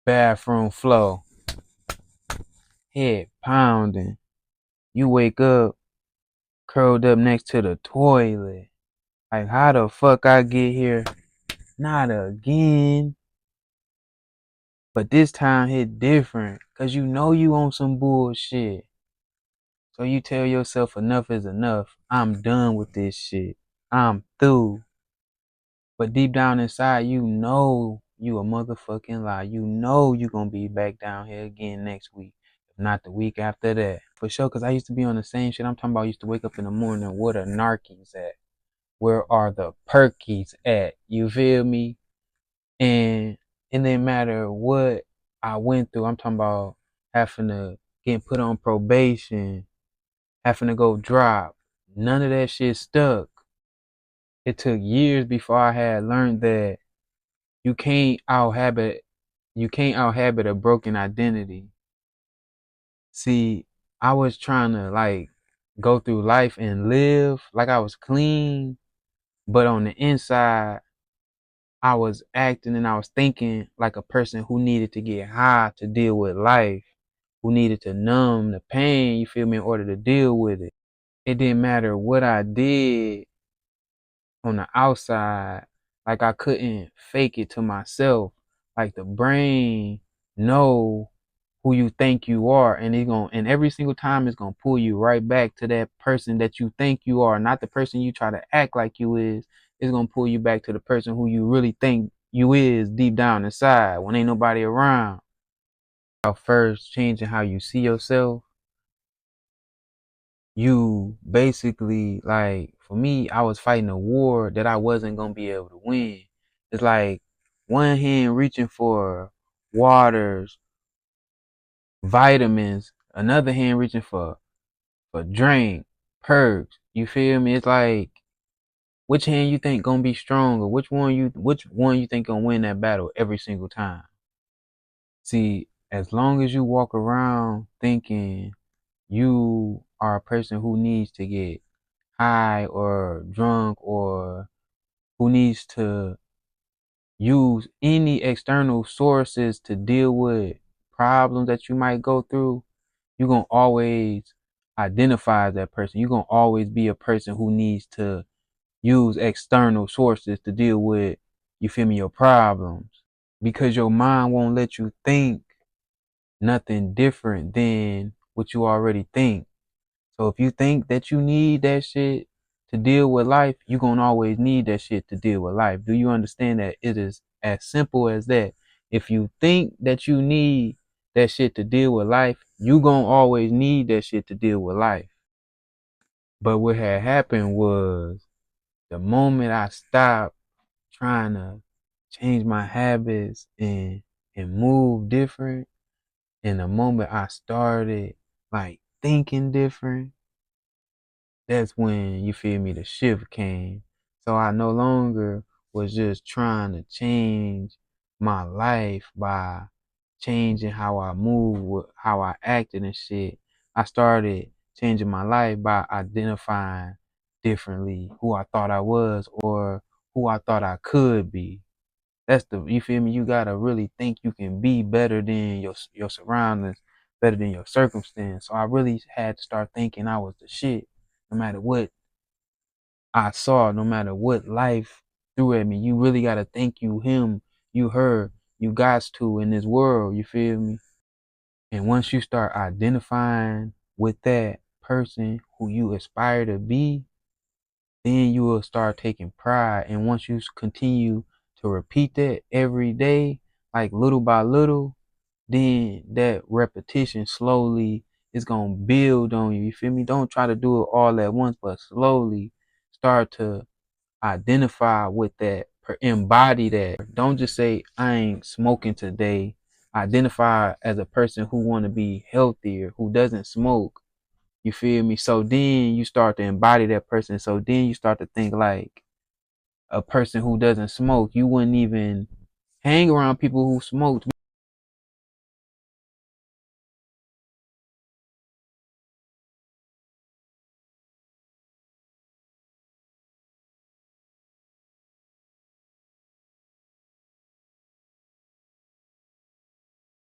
bathroom floor, head pounding. You wake up, curled up next to the toilet. Like, how the fuck I get here? Not again. But this time hit different, cause you know you on some bullshit. So you tell yourself enough is enough. I'm done with this shit. I'm through. But deep down inside, you know you a motherfucking lie. You know you gonna be back down here again next week. If not the week after that. For sure, cause I used to be on the same shit. I'm talking about I used to wake up in the morning, where the narkies at? Where are the perkies at? You feel me? And it didn't matter what I went through. I'm talking about having to get put on probation, having to go drop. None of that shit stuck. It took years before I had learned that you can't out-habit a broken identity. See, I was trying to like go through life and live like I was clean, but on the inside I was acting and I was thinking like a person who needed to get high to deal with life, who needed to numb the pain, you feel me, in order to deal with it. It didn't matter what I did on the outside, like I couldn't fake it to myself. Like the brain know who you think you are, and and every single time it's gonna pull you right back to that person that you think you are, not the person you try to act like you is. It's gonna pull you back to the person who you really think you is deep down inside when ain't nobody around. First changing how you see yourself, you basically, like, for me, I was fighting a war that I wasn't gonna be able to win. It's like one hand reaching for waters, vitamins, another hand reaching for drink, perks. You feel me? It's like, which hand you think gonna be stronger? Which one you think gonna win that battle every single time? See, as long as you walk around thinking you are a person who needs to get high or drunk, or who needs to use any external sources to deal with problems that you might go through, you're going to always identify as that person. You're going to always be a person who needs to use external sources to deal with, you feel me, your problems. Because your mind won't let you think nothing different than what you already think. So if you think that you need that shit to deal with life, you're going to always need that shit to deal with life. Do you understand that it is as simple as that? If you think that you need that shit to deal with life, you're going to always need that shit to deal with life. But what had happened was, the moment I stopped trying to change my habits and move different, and the moment I started like thinking different, that's when, you feel me, the shift came. So I no longer was just trying to change my life by changing how I move, how I acted and shit. I started changing my life by identifying differently who I thought I was, or who I thought I could be. You feel me? You gotta really think you can be better than your surroundings, better than your circumstance. So I really had to start thinking I was the shit, no matter what I saw, no matter what life threw at me. You really gotta think you him, you her, you guys to in this world. You feel me? And once you start identifying with that person who you aspire to be, then you will start taking pride. And once you continue to repeat that every day, like little by little, then that repetition slowly is gonna build on you. You feel me? Don't try to do it all at once, but slowly start to identify with that, embody that. Don't just say I ain't smoking today. Identify as a person who want to be healthier, who doesn't smoke. You feel me? So then you start to embody that person. So then you start to think like a person who doesn't smoke. You wouldn't even hang around people who smoked.